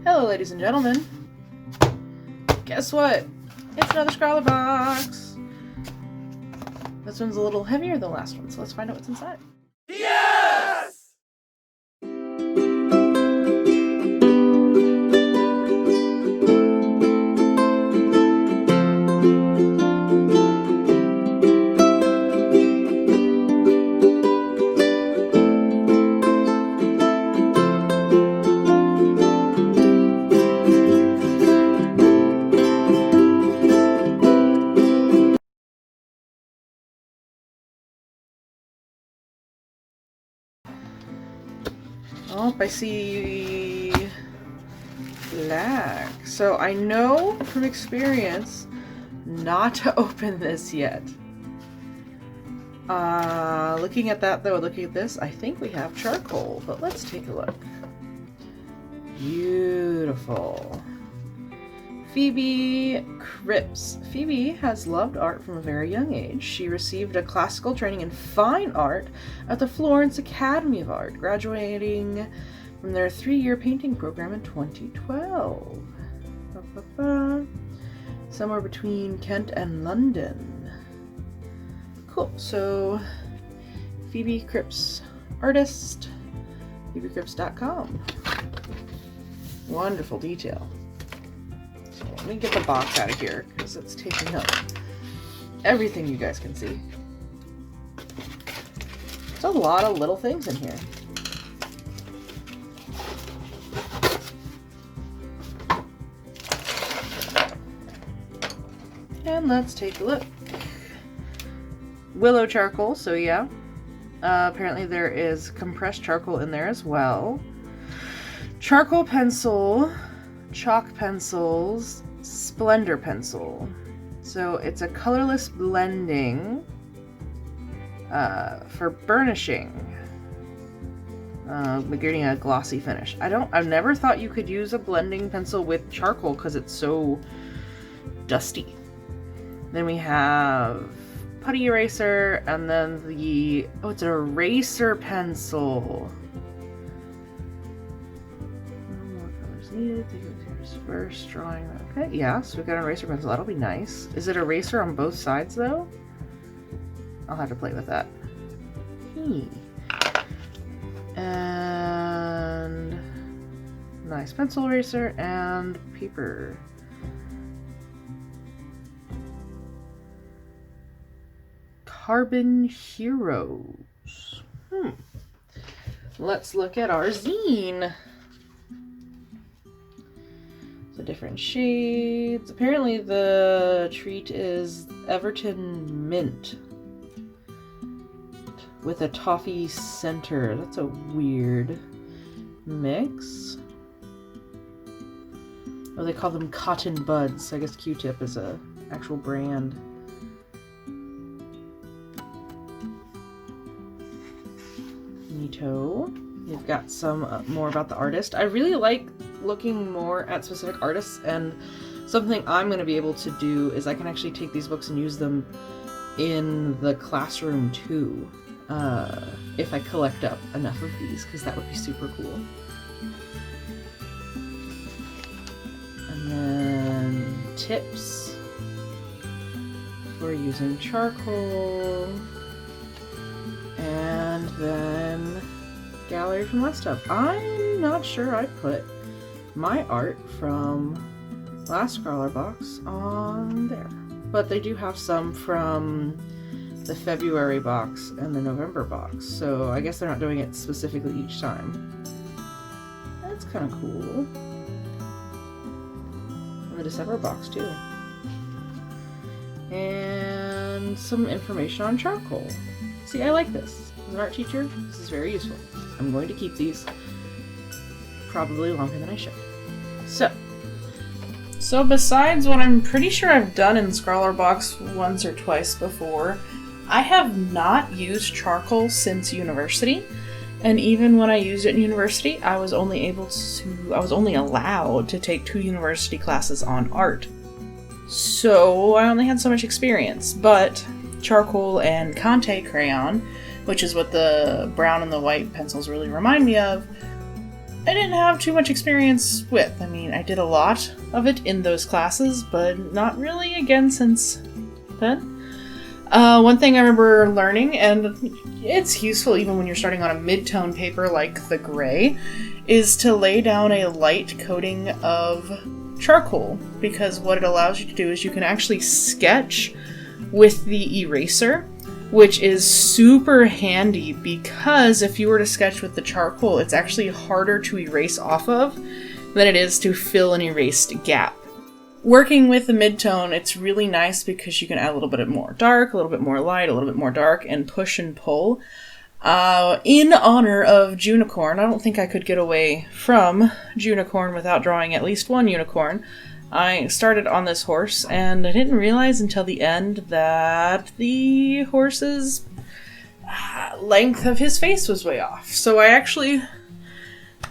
Hello, ladies and gentlemen. Guess what? It's another SCRAWLRBOX. This one's a little heavier than the last one, so let's find out what's inside. Yes! Oh, I see black. So I know from experience not to open this yet. Looking at that though, looking at this, I think we have charcoal, but let's take a look. Beautiful. Phoebe Cripps. Phoebe has loved art from a very young age. She received a classical training in fine art at the Florence Academy of Art, graduating from their 3-year painting program in 2012. Somewhere between Kent and London. Cool. So, Phoebe Cripps, artist, phoebecripps.com. Wonderful detail. So let me get the box out of here because it's taking up everything you guys can see. There's a lot of little things in here. And let's take a look. Willow charcoal, so yeah. Apparently there is compressed charcoal in there as well. Charcoal pencil, chalk pencils, splendor pencil. So it's a colorless blending for burnishing. Getting a glossy finish. I've never thought you could use a blending pencil with charcoal because it's so dusty. Then we have putty eraser, and then it's an eraser pencil. Needed first drawing. Okay, yeah, so we've got an eraser pencil. That'll be nice. Is it eraser on both sides though? I'll have to play with that. And nice pencil eraser and paper. Carbon Heroes. Let's look at our zine. The different shades. Apparently the treat is Everton Mint with a toffee center. That's a weird mix. Oh, they call them Cotton Buds. I guess Q-Tip is a actual brand. Neato. You've got some more about the artist. I really like looking more at specific artists, and something I'm going to be able to do is I can actually take these books and use them in the classroom too, if I collect up enough of these, because that would be super cool. And then tips for using charcoal, and then gallery from last stuff. I'm not sure I put my art from last SCRAWLRBOX on there, but they do have some from the February box and the November box, so I guess they're not doing it specifically each time. That's kind of cool. And the December box too. And some information on charcoal. See, I like this. As an art teacher, this is very useful. I'm going to keep these probably longer than I should. So besides what I'm pretty sure I've done in SCRAWLRBOX once or twice before, I have not used charcoal since university. And even when I used it in university, I was only allowed to take 2 university classes on art. So I only had so much experience, but charcoal and Conte crayon, which is what the brown and the white pencils really remind me of, I didn't have too much experience with. I mean, I did a lot of it in those classes, but not really again since then. One thing I remember learning, and it's useful even when you're starting on a mid-tone paper like the gray, is to lay down a light coating of charcoal, because what it allows you to do is you can actually sketch with the eraser, which is super handy because if you were to sketch with the charcoal, it's actually harder to erase off of than it is to fill an erased gap. Working with the mid-tone, it's really nice because you can add a little bit more dark, a little bit more light, a little bit more dark, and push and pull. In honor of Junicorn, I don't think I could get away from Junicorn without drawing at least one unicorn. I started on this horse, and I didn't realize until the end that the horse's length of his face was way off. So I actually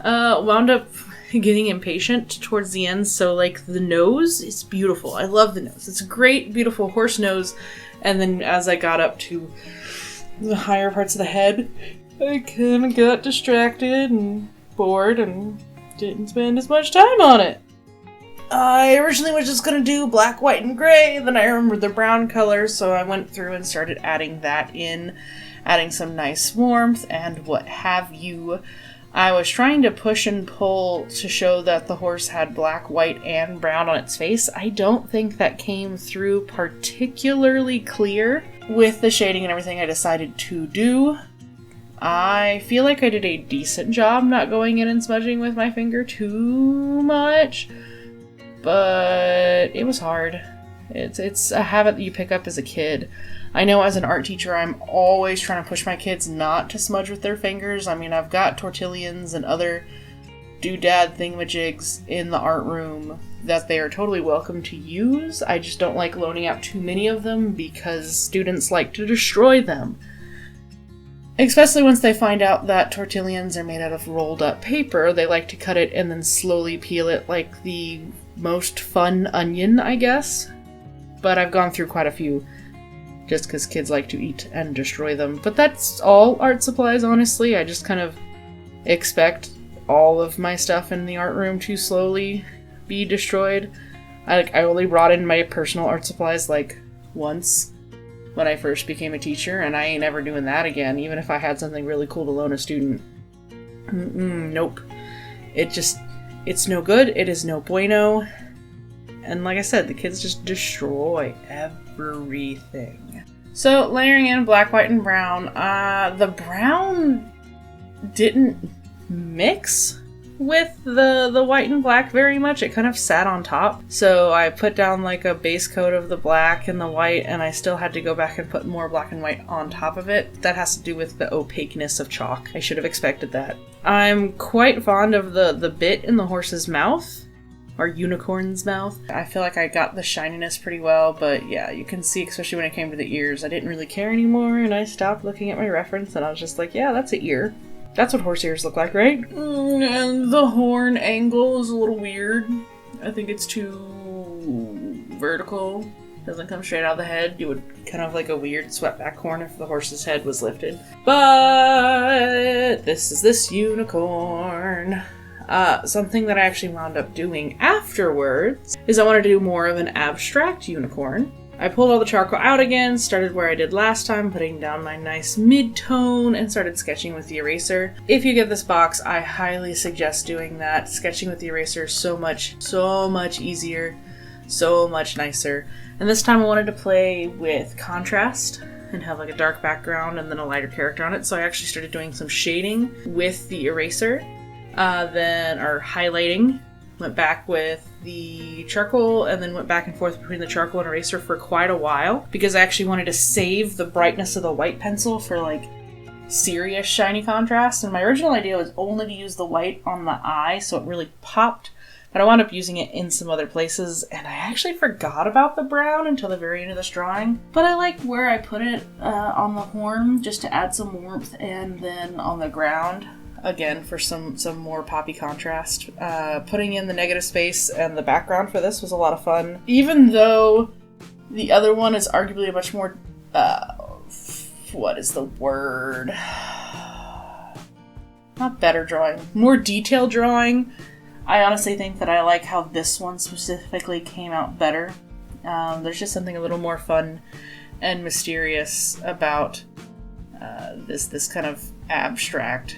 wound up getting impatient towards the end, so like the nose is beautiful. I love the nose. It's a great, beautiful horse nose, and then as I got up to the higher parts of the head, I kind of got distracted and bored and didn't spend as much time on it. I originally was just going to do black, white, and gray, then I remembered the brown color, so I went through and started adding that in, adding some nice warmth and what have you. I was trying to push and pull to show that the horse had black, white, and brown on its face. I don't think that came through particularly clear with the shading and everything I decided to do. I feel like I did a decent job not going in and smudging with my finger too much, but it was hard. It's a habit that you pick up as a kid. I know as an art teacher, I'm always trying to push my kids not to smudge with their fingers. I mean, I've got tortillions and other doodad thingamajigs in the art room that they are totally welcome to use. I just don't like loaning out too many of them because students like to destroy them. Especially once they find out that tortillions are made out of rolled up paper, they like to cut it and then slowly peel it like the most fun onion, I guess. But I've gone through quite a few just because kids like to eat and destroy them. But that's all art supplies, honestly. I just kind of expect all of my stuff in the art room to slowly be destroyed. I only brought in my personal art supplies like once when I first became a teacher, and I ain't ever doing that again, even if I had something really cool to loan a student. Nope. It's no good. It is no bueno. And like I said, the kids just destroy everything. So, layering in black, white, and brown. The brown didn't mix with the white and black very much. It kind of sat on top. So I put down like a base coat of the black and the white, and I still had to go back and put more black and white on top of it. That has to do with the opaqueness of chalk. I should have expected that. I'm quite fond of the bit in the horse's mouth. Or unicorn's mouth. I feel like I got the shininess pretty well, but yeah, you can see, especially when it came to the ears, I didn't really care anymore, and I stopped looking at my reference, and I was just like, yeah, that's an ear. That's what horse ears look like, right? And the horn angle is a little weird. I think it's too vertical. Doesn't come straight out of the head. You would kind of like a weird swept back horn if the horse's head was lifted. But this is this unicorn. Something that I actually wound up doing afterwards is I wanted to do more of an abstract unicorn. I pulled all the charcoal out again, started where I did last time, putting down my nice mid-tone, and started sketching with the eraser. If you get this box, I highly suggest doing that. Sketching with the eraser is so much easier, so much nicer. And this time I wanted to play with contrast and have like a dark background and then a lighter character on it, so I actually started doing some shading with the eraser. Then highlighting, went back with the charcoal, and then went back and forth between the charcoal and eraser for quite a while, because I actually wanted to save the brightness of the white pencil for like serious shiny contrast, and my original idea was only to use the white on the eye so it really popped, but I wound up using it in some other places, and I actually forgot about the brown until the very end of this drawing, but I like where I put it on the horn just to add some warmth, and then on the ground again for some more poppy contrast. Putting in the negative space and the background for this was a lot of fun. Even though the other one is arguably a much more, what is the word? not better drawing, more detailed drawing. I honestly think that I like how this one specifically came out better. There's just something a little more fun and mysterious about this kind of abstract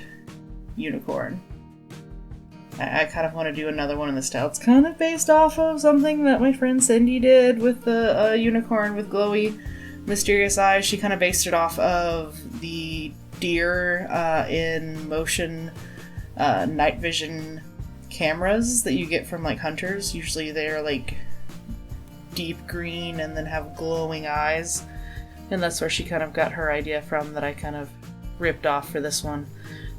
unicorn. I kind of want to do another one in the style. It's kind of based off of something that my friend Cindy did with the unicorn with glowy, mysterious eyes. She kind of based it off of the deer in motion night vision cameras that you get from like hunters. Usually they're like deep green and then have glowing eyes. And that's where she kind of got her idea from that I kind of ripped off for this one.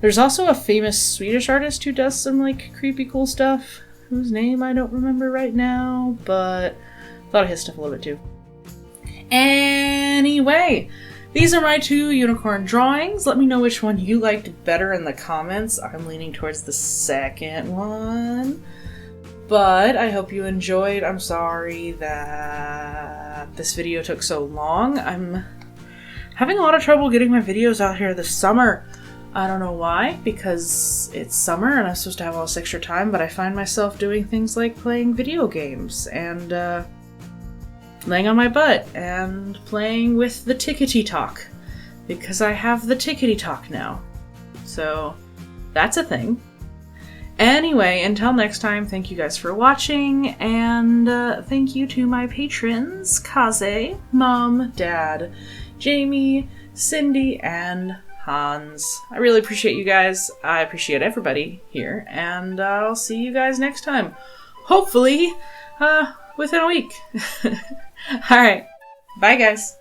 There's also a famous Swedish artist who does some like creepy cool stuff, whose name I don't remember right now, but I thought of his stuff a little bit too. Anyway, these are my 2 unicorn drawings. Let me know which one you liked better in the comments. I'm leaning towards the second one. But I hope you enjoyed. I'm sorry that this video took so long. I'm having a lot of trouble getting my videos out here this summer. I don't know why, because it's summer and I'm supposed to have all this extra time, but I find myself doing things like playing video games and laying on my butt and playing with the Tickety Talk, because I have the Tickety Talk now. So that's a thing. Anyway, until next time, thank you guys for watching, and thank you to my patrons, Kaze, Mom, Dad, Jamie, Cindy, and Hans. I really appreciate you guys. I appreciate everybody here, and I'll see you guys next time. Hopefully, within a week. Alright, bye guys.